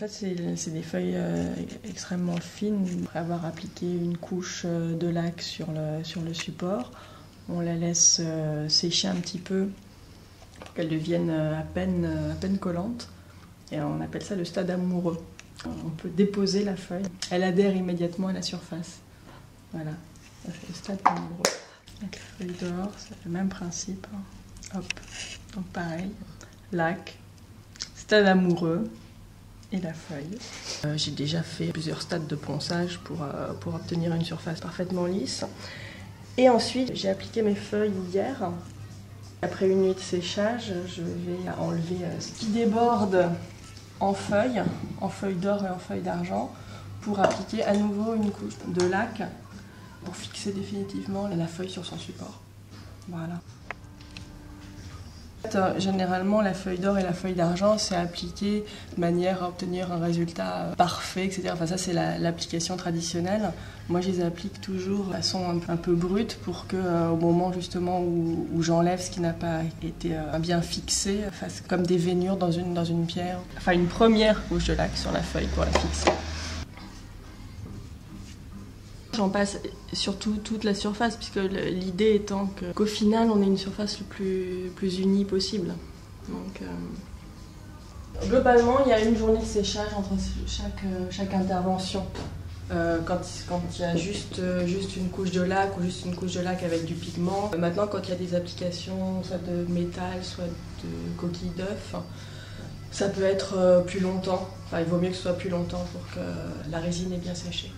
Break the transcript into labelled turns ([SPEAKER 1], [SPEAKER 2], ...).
[SPEAKER 1] fait, c'est des feuilles extrêmement fines. Après avoir appliqué une couche de laque sur le support, on la laisse sécher un petit peu pour qu'elle devienne à peine collante. Et on appelle ça le stade amoureux. On peut déposer la feuille. Elle adhère immédiatement à la surface. Voilà, ça c'est le stade amoureux. Avec la feuille d'or, c'est le même principe. Hop, donc pareil, laque, stade amoureux et la feuille. J'ai déjà fait plusieurs stades de ponçage pour obtenir une surface parfaitement lisse. Et ensuite, j'ai appliqué mes feuilles hier. Après une nuit de séchage, je vais enlever ce qui déborde en feuilles d'or et en feuilles d'argent, pour appliquer à nouveau une couche de laque pour fixer définitivement la feuille sur son support. Voilà. Généralement, la feuille d'or et la feuille d'argent, c'est appliqué de manière à obtenir un résultat parfait, etc. Enfin, ça, c'est l'application traditionnelle. Moi, je les applique toujours de façon un peu brute pour qu'au moment justement où j'enlève ce qui n'a pas été bien fixé, fasse comme des veinures dans une pierre. Enfin, une première couche de laque sur la feuille pour la fixer. J'en passe surtout toute la surface, puisque l'idée étant qu'au final, on ait une surface le plus unie possible. Donc, globalement, il y a une journée de séchage entre chaque intervention. Quand il y a juste une couche de laque ou juste une couche de laque avec du pigment. Maintenant, quand il y a des applications soit de métal, soit de coquilles d'œufs, ça peut être plus longtemps. Enfin, il vaut mieux que ce soit plus longtemps pour que la résine ait bien séché.